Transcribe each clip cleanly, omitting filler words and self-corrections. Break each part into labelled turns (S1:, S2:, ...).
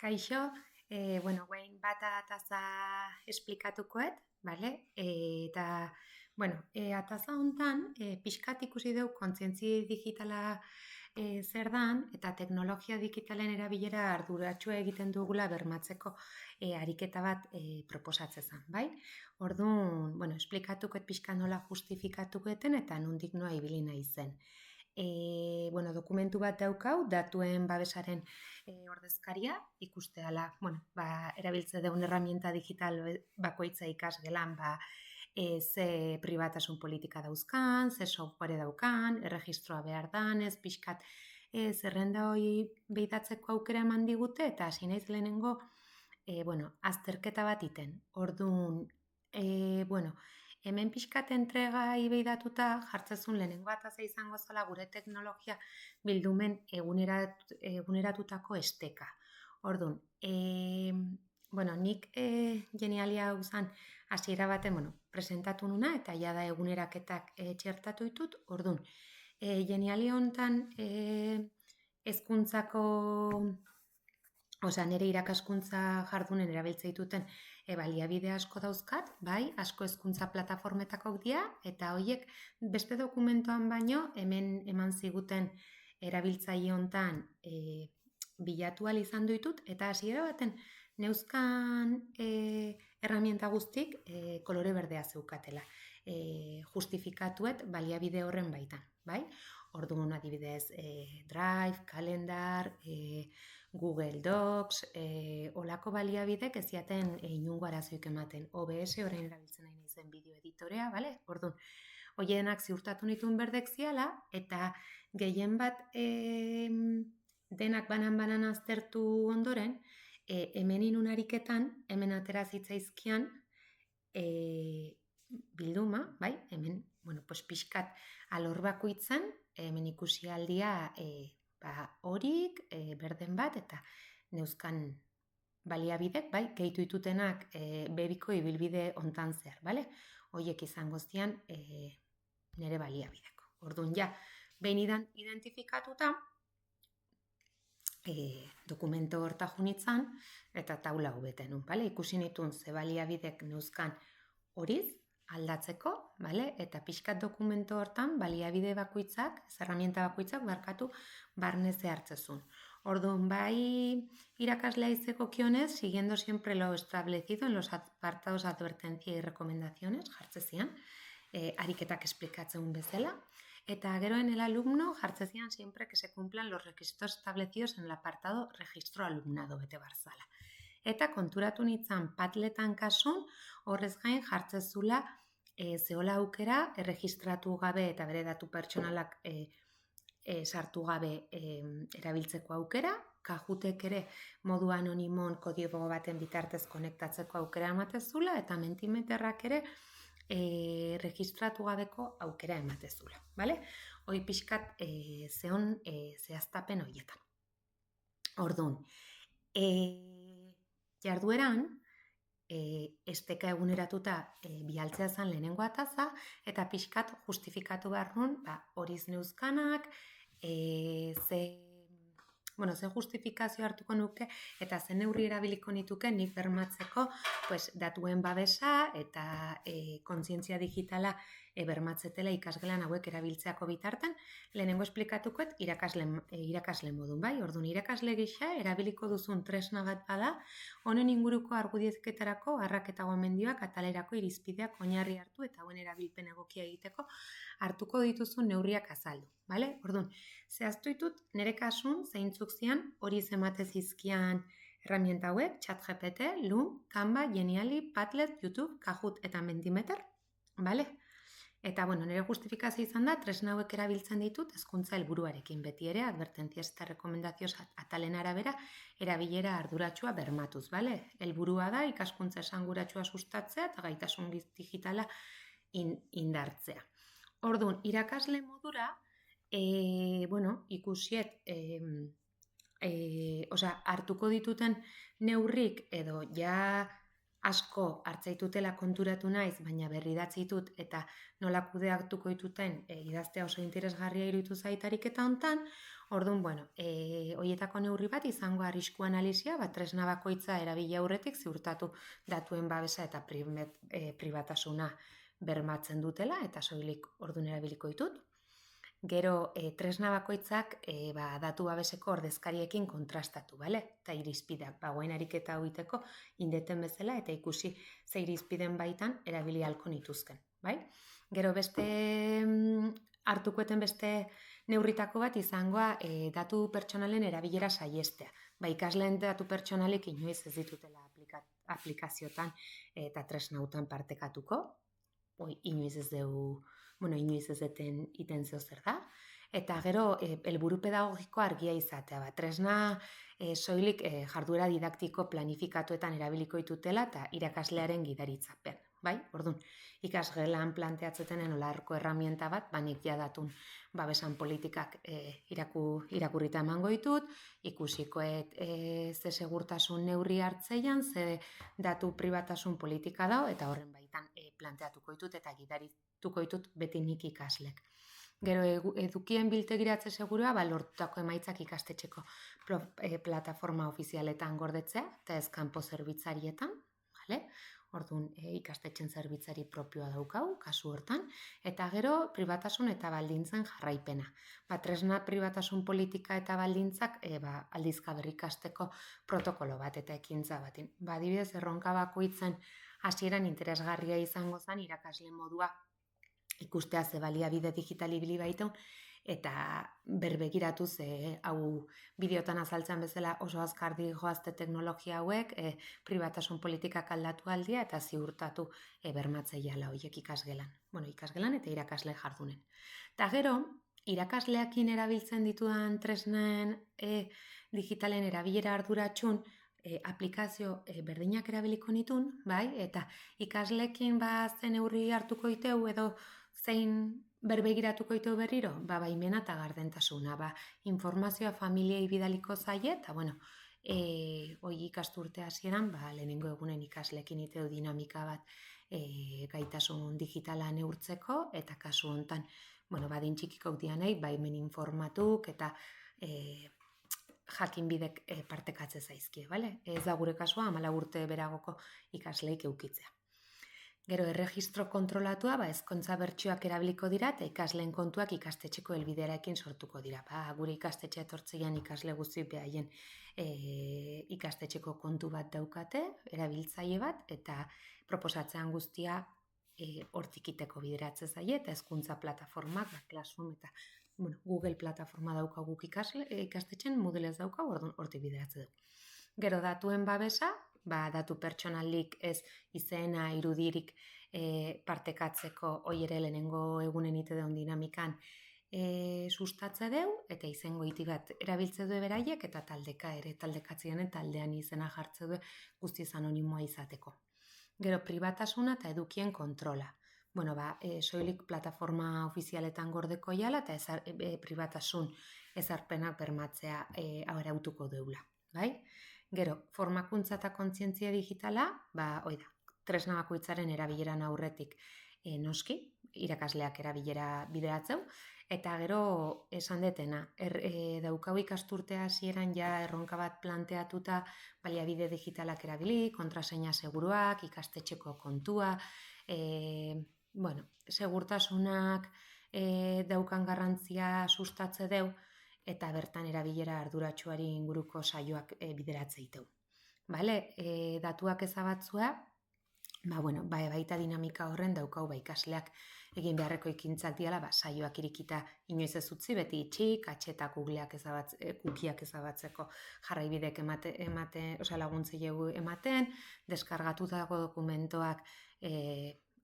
S1: Kaixo, guain bata ataza esplikatukoet, bale? Ataza hontan, pixkat ikusi dugu kontzientzi digitala zer dan, eta teknologia digitalen erabilera arduratsua egiten dugula bermatzeko ariketa bat proposatzezan, bai? Orduan, esplikatukoet pixka nola justifikatukoeten eta nondik noa ibili nahi zen. Dokumentu bat daukau, datuen babesaren ordezkaria, ikusteala, erabiltze deun herramienta digital bakoitza ikasgelan, ze pribatasun politika dauzkan, ze software daukan, erregistroa behar danez, pixkat zerrenda hori behidatzeko aukera eman digute, eta hasi naiz lehenengo, azterketa bat iten. Orduan, hemen pixkat entregai behidatuta jartzezun lehenengo ataza izango zela gure teknologia bildumen eguneratutako esteka. Orduan, nik genialia hau zan hasiera baten, presentatu nuna eta jada eguneraketak txertatu ditut. Orduan, genialia hontan hezkuntzako, nire irakaskuntza jardunen erabiltze dituten baliabide asko dauzkat, bai, asko hezkuntza plataformetako dira, eta horiek beste dokumentuan baino hemen eman ziguten erabiltzaile hontan bilatu ahal izan ditut, eta hasiera baten neuzkan herramienta guztik kolore berdea zeukatela. Justifikatuet baliabide horren baitan, bai? Orduan adibidez Drive, Calendar, Google Docs, olako baliabidek ez ziaten inungo arazoik ematen. OBS orain erabiltzen nahi zen bideo editorea, bale? Orduan, horienak ziurtatu nituen berdek ziala, eta gehien bat denak banan aztertu ondoren, hemen inun ariketan, hemen atera zitzaizkian bilduma, bai? Hemen, pixkat alor bakoitzan, hemen ikusi aldia horik, berden bat, eta neuzkan baliabidek, bai, gehitu itutenak bebiko ibilbide hontan zer, bale? Hoiek izango zian nire baliabideko. Orduan, behin identifikatuta, dokumento horta junitzan, eta taula hubeten, bale? Ikusi nituen ze baliabidek neuzkan horiz, aldatzeko, bale? Eta pixkat dokumento hortan baliabide bakoitzak, herramienta bakoitzak barneze hartzezun. Orduan, bai irakaslea izeko kionez, siguiendo siempre lo establecido en los apartados advertencia y recomendaciones, jartzezian, ariketak esplikatzen bezala, eta gero en el alumno jartzezian siempre que se cumplan los requisitos establecidos en el apartado registro alumnado bete barzala. Eta konturatu nintzen Padletan kasun, horrez gain jartzezula zehola aukera erregistratu gabe eta bere datu pertsonalak sartu gabe erabiltzeko aukera, Kajutek ere modu anonimon kodigo baten bitartez konektatzeko aukera ematezula, eta Mentimeterrak ere registratu gabeko aukera ematezula, bale? Hoi pixkat zehon zehaztapen horietan. Orduan, jardueran, esteka eguneratuta bialtzea zen lehenengo ataza, eta pixkat justifikatu behar nun, horiz neuzkanak, ze justifikazio hartuko nuke, eta ze neurri erabiliko nituke nik bermatzeko datuen babesa eta kontzientzia digitala bermatzetela ikasgelan hauek erabiltzeako bitartan, lehenengo esplikatukoet irakasle modun, bai? Orduan, irakasle gisa erabiliko duzun tresna bat bada, honen inguruko argudiezketarako harrak eta gomendioak atalerako irizpideak oinarri hartu eta hauen erabilpen egokia egiteko hartuko dituzun neurriak azaldu, bale? Orduan, zehaztu ditut nire kasun zeintzuk zian hori zemate zizkian herramienta hauek, ChatGPT, Loom, Canva, Geniali, Padlet, YouTube, Kahoot eta Mentimeter, bale? Eta, nire justifikazio izan da, tresna hauek erabiltzen ditut, hezkuntza helburuarekin beti ere, advertentziaz eta rekomendazioz atalen arabera, erabilera arduratsua bermatuz, bale? Helburua da, ikaskuntza esanguratsua sustatzea eta gaitasun digitala indartzea. Orduan, irakasle modura, ikusiet, hartuko dituten neurrik edo asko hartzaitutela konturatu naiz, baina berri datzeitut eta nola kudeatuko dituten idaztea oso interesgarria iruditu zaitarik eta hontan, Orduan, bueno, horietako neurri bat izango arrisku analisia, tresna bakoitza erabili aurretik ziurtatu datuen babesa eta pribatasuna bermatzen dutela, eta soilik orduan erabiliko ditut. Gero, tresna bakoitzak datu babeseko ordezkariekin kontrastatu, bale? Eta irizpideak, guain ariketa egiteko indeten bezala, eta ikusi ze irizpiden baitan erabili halko nituzken, bai? Gero beste hartukoeten beste neurritako bat izangoa datu pertsonalen erabilera saihestea. Ikasleen datu pertsonalik inoiz ez ditutela aplikaziotan eta tresnautan partekatuko. Inoiz ez dugu, inoiz ez deten iten zeo zer da. Eta gero, helburu pedagogiko argia izatea. Tresna soilik jarduera didaktiko planifikatuetan erabiliko ditutela eta irakaslearen gidaritzapen. Orduan, ikasgelan planteatzetenen olarko erramienta bat, nik jadatun babesan politikak irakurrita emango ditut, ikusikoet ze segurtasun neurri hartzeian, ze datu pribatasun politika dao, eta horren baitan planteatuko ditut eta gidarituko ditut beti nik ikaslek. Gero edukien biltegiratze segurua, lortutako emaitzak ikastetxeko plataforma ofizialetan gordetzea, eta ez kanpo zerbitzarietan, bale? Orduan, ikastetxen zerbitzari propioa daukagu, kasu hortan, eta gero pribatasun eta baldintzen jarraipena. Tresna pribatasun politika eta baldintzak aldizkaberri ikasteko protokolo bat eta ekintza batin. Adibidez, erronka bakoitzen hasieran interesgarria izango zen irakasle modua ikustea ze baliabide digital ibili baitaun, eta berbegiratu ze hau bideotan azaltzen bezala oso azkar joazte teknologia hauek, pribatasun politikak aldatu aldia eta ziurtatu bermatzeiala horiek ikasgelan. Ikasgelan eta irakasle jardunen. Eta gero, irakasleakin erabiltzen ditudan tresnen digitalen erabilera arduratxun, aplikazio berdinak erabiliko nitun, eta ikasleekin zen neurri hartuko iteu edo zein berbegiratuko iteu berriro, baimena eta gardentasuna, informazioa familiei bidaliko zaie, eta hoi ikasturte hasieran, lehenengo egunen ikasleekin iteu dinamika bat gaitasun digitala neurtzeko, eta kasu hontan, badin txikikok dianei, baimen informatuk eta jakin bidek partekatze zaizkie, bale? Ez da gure kasua, 14 urte beragoko ikasleik eukitzea. Gero, erregistro kontrolatua, ezkontza bertsioak erabiliko dira, eta ikasleen kontuak ikastetxeko helbideraekin sortuko dira. Gure ikastetxe etortzeian ikasle guzti behaien ikastetxeko kontu bat daukate, erabiltzaile bat, eta proposatzean guztia hortikiteko bideratze zaie, eta hezkuntza plataformak, Classroom eta Google plataforma daukaguk ikastetxen, Moodle ez daukagu, orduan hortik bideratze dugu. Gero, datuen babesa, datu pertsonalik ez izena irudirik partekatzeko hoi ere lehenengo egunen ite deun dinamikan sustatze deu, eta izango iti bat erabiltze du beraiek, eta taldeka ere taldekatzien taldean izena jartze du guztiz anonimoa izateko. Gero, pribatasuna eta edukien kontrola. Soilik plataforma ofizialetan gordeko jala eta pribatasun ezarpenak bermatzea arautuko deula. Gero, formakuntza eta kontzientzia digitala, tresna bakoitzaren erabileran aurretik noski, irakasleak erabilera bideratzeu, eta gero esan detena, daukau ikasturtea hasieran ja erronka bat planteatuta baliabide digitalak erabili, kontraseina seguruak, ikastetxeko kontua, segurtasunak daukan garrantzia sustatze deu, eta bertan erabilera arduratsuari inguruko saioak bideratze iteu. Datuak ezabatzua, baita dinamika horren daukau ikasleak egin beharreko ekintzak diala, saioak irikita inoiz ez utzi, beti itxik, atxetak kukiak ezabatzeko jarraibidek laguntzei ematen, deskargatu dago dokumentoak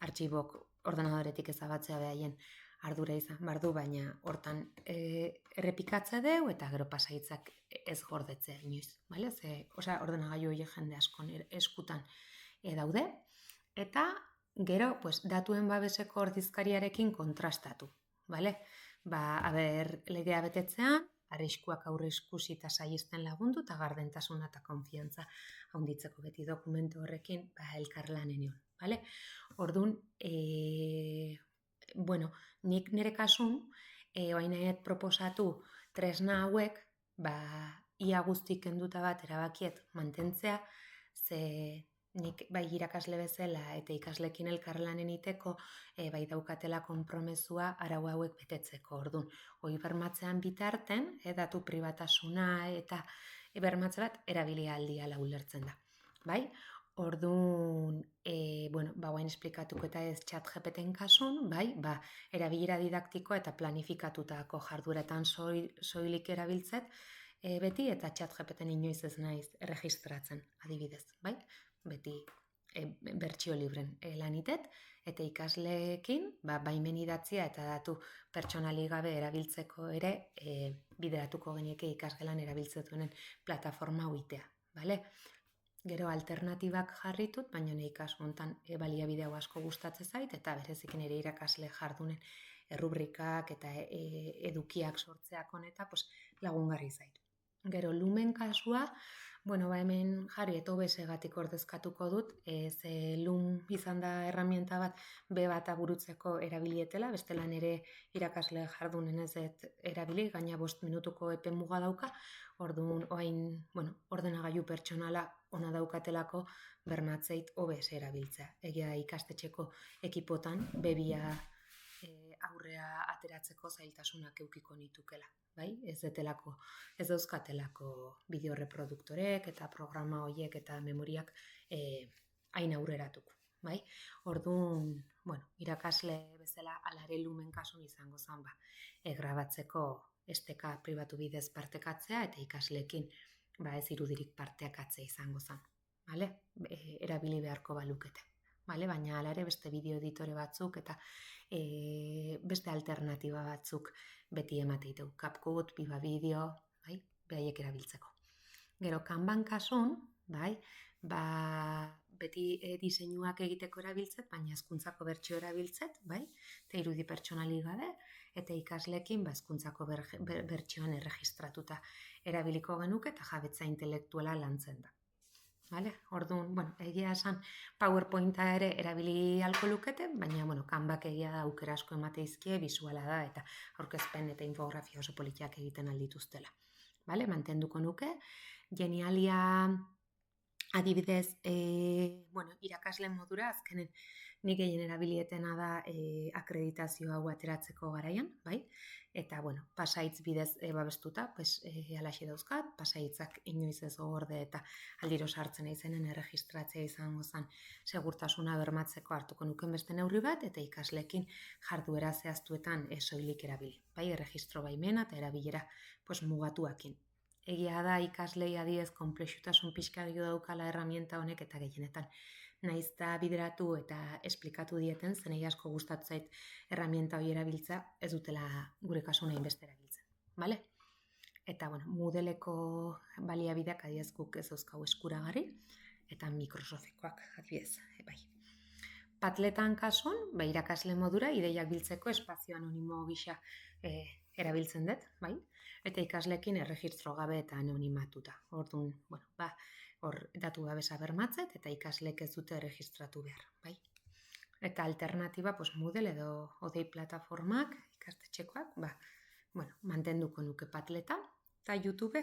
S1: artxibok ordenadoretik ezabatzea behaien ardura izan bardu, baina hortan errepikatze deu eta gero pasaitzak ez gordetzea inoiz. Ordenagailu horiek jende askon eskutan daude. Eta gero datuen babeseko ordizkariarekin kontrastatu. Legea betetzean, arriskuak aurre ikusi eta saiesten lagundu eta gardentasuna eta konfiantza handitzeko beti dokumentu horrekin elkarlanen egon. Orduan, nik nire kasun, oain nahiet proposatu tresna hauek, ia guztik kenduta bat erabakiet mantentzea, ze nik bai irakasle bezala eta ikaslekin elkarlanen iteko bai daukatela konpromesua arau hauek betetzeko. Orduan, hori bermatzean bitarten, datu pribatasuna eta bermatze bat erabilia aldiala ulertzen da. Bai? Orduan, guain esplikatuko eta ez ChatGPTen kasun, bai, erabilera didaktiko eta planifikatutako jardueretan soilik erabiltzet, beti eta ChatGPTen inoiz ez naiz erregistratzen, adibidez, bai? Beti bertsio libren lanitet, eta ikasleekin, baimen idatzia eta datu pertsonali gabe erabiltzeko ere bideratuko genieke ikasgelan erabiltzetuenen plataforma uitea, bale? Gero alternatibak jarritut, baina nahi kasu hontan baliabide hau asko gustatzen zait, eta berezikin ere irakasle jardunen errubrikak eta edukiak sortzeak honeta lagungarri zait. Gero lumen kasua, hemen jarri eta OBS-gatik ordezkatuko dut, ze lum izan da herramienta bat B bat aburutzeko erabilietela, bestelan ere irakasle jardunen ez erabili, gaina 5 minutuko epe muga dauka, orduan ordenagailu pertsonala ona daukatelako bermatzeit OBS erabiltzea. Egia ikastetxeko ekipotan bebia aurrea ateratzeko zailtasunak eukiko nitukela. Bai? Ez dauzkatelako bideo reproduktorek eta programa horiek eta memoriak hain aurreratuko. Bai? Orduan, irakasle bezala alare lumen kasun izango zen grabatzeko esteka pribatu bidez partekatzea eta ikasleekin ez irudirik parteakatzea izango zen. Vale? Erabili beharko balukete. Vale? Baina alare beste bideo editore batzuk eta beste alternatiba batzuk beti emateiteu. CapCut, Viva Video, behaiek erabiltzeko. Gero, Kanban kasun, beti diseinuak egiteko erabiltzet, baina hezkuntzako bertsio erabiltzet, eta irudi pertsonali gabe, eta ikaslekin hezkuntzako bertsioan erregistratuta erabiliko genuke eta jabetza intelektuala lantzen da. Orduan, egia esan PowerPointa ere erabili halko lukete, baina Canvak egia da aukera asko emateizkie, bisuala da eta aurkezpen eta infografia oso politiak egiten aldituztela. Mantenduko nuke, Genialia adibidez, irakasle modura, azkenen nik gehien erabilietena da akreditazio hau ateratzeko garaian, eta pasaitz bidez babestuta, alaxe dauzkat, pasaitzak inoiz ez gorde eta aldiro sartzen izenen erregistratzea izango zen segurtasuna bermatzeko hartuko nuken beste neurri bat, eta ikaslekin jarduera zehaztuetan soilik erabili, erregistro baimena eta erabilera mugatuakin. Egia da ikaslei adiez konplexutasun pixka daukala herramienta honek eta gehienetan naiz da bideratu eta esplikatu dieten, zenei asko gustatu zait herramienta hori erabiltza, ez dutela gure kasu nahi beste erabiltzen. Vale? Eta Moodleko baliabideak adiez guk ez dauzkau eskuragarri, eta Microsoftekoak adibidez, Padletan kasun, irakasle modura, ideiak biltzeko espazio anonimo gisa erabiltzen dut, eta ikaslekin erregistro gabe eta anonimatuta. Orduan, hor datu babesa bermatzet eta ikaslek ez dute erregistratu behar, Eta alternatiba, Moodle edo Odei plataformak, ikastetxekoak, mantenduko nuke Padleta, eta YouTube,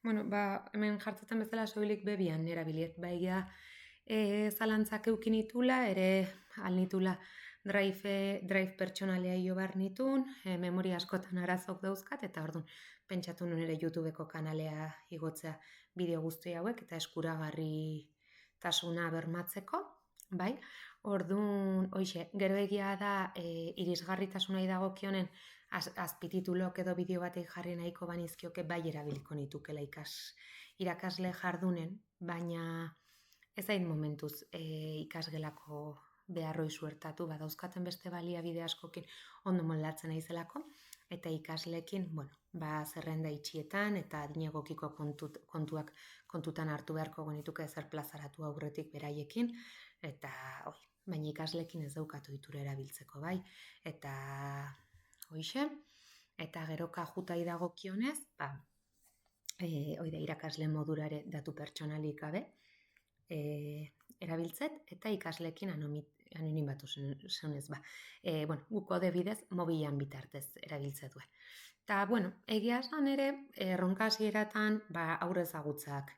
S1: hemen jartzetan bezala soilik bebian erabiliet, zalantzak eukin itula, ere alnitula drive pertsonalea jo behar nitun, memoria askotan arazok dauzkat, eta orduan pentsatu nuen ere YouTubeko kanalea igotzea bideo guzti hauek, eta eskuragarri tasuna bermatzeko, Orduan, gero egia da irisgarritasunai dagokionen azpititulok edo bideo batek jarri nahiko banizkioke erabiliko nitukela irakasle jardunen, baina ez hain momentuz ikasgelako beharroi suertatu, dauzkaten beste baliabide askokin ondo moldatzen naizelako, eta ikaslekin, zerrenda itxietan eta adinegokiko kontuak kontutan hartu beharko genituke zer plazaratu aurretik beraiekin, eta baina ikaslekin ez daukatu ditura erabiltzeko, eta eta gero kajutai dagokionez, irakasle modurare datu pertsonalik gabe, erabiltzet eta ikasleekin anonimatu zenez. Guk kode bidez mobilan bitartez erabiltzet duen. Ta, egia esan ere, erronka hasieratan haur ezagutzak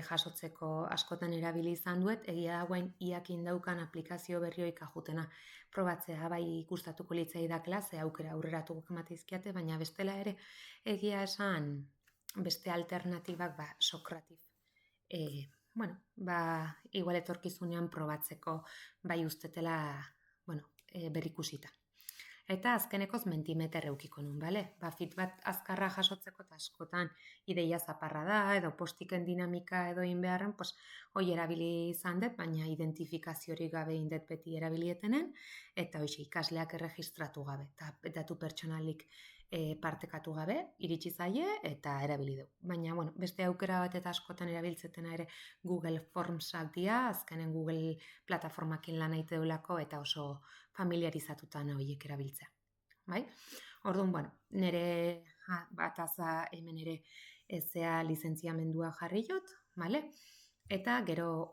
S1: jasotzeko askotan erabili izan duet, egia da guain iakin daukan aplikazio berrioik ajutena probatzea, bai gustatuko litzaidakela, ze aukera aurreratuko ematizkiate, baina bestela ere egia esan beste alternatibak Sokratif. Igual etorkizunean probatzeko bai ustetela, berrikusita. Eta azkenekoz mentimeter eukiko nun, bale? Feedback azkarra jasotzeko eta askotan ideia zaparra da, edo postiken dinamika edo beharren, hoi erabili izan dut, baina identifikaziorik gabe indet beti erabilietenen, eta hoxe ikasleak erregistratu gabe, eta datu pertsonalik partekatu gabe, iritsi zaie eta erabili du. Baina, beste aukera bat eta askotan erabiltzetena ere Google Formsak dira, azkenen Google plataformakin lan aite deulako eta oso familiarizatutan horiek erabiltzea. Bai? Orduan, nire bataza hemen ere ezea lizentziamendua jarri jot, bale? Eta gero,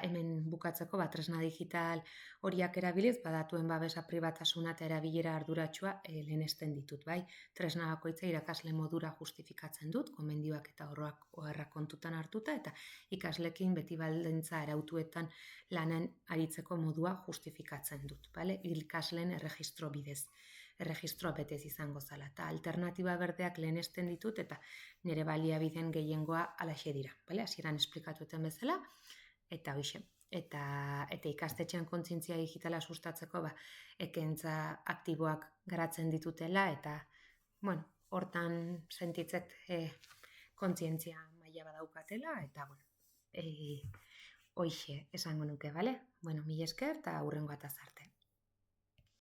S1: hemen bukatzeko tresna digital horiak erabiliz, datuen babesa pribatasuna eta erabilera arduratsua lehenesten ditut, bai? Tresna bakoitza irakasle modura justifikatzen dut, gomendioak eta oharrak kontutan hartuta, eta ikaslekin beti baldintza arautuetan lanen aritzeko modua justifikatzen dut, bale? Ikasleen erregistro bidez, erregistroa betez izango zala, eta alternatiba berdeak lehenesten ditut, eta nire baliabideen gehiengoa alaxe dira, bale? Hasieran esplikatueten bezala, eta hoxe. Eta ikastetxean kontzientzia digitala sustatzeko ekentza aktiboak garatzen ditutela, eta hortan sentitzet kontzientzia maila badaukatela, eta hoxe esango nuke, bale? Mila esker eta hurrengo ataz arte.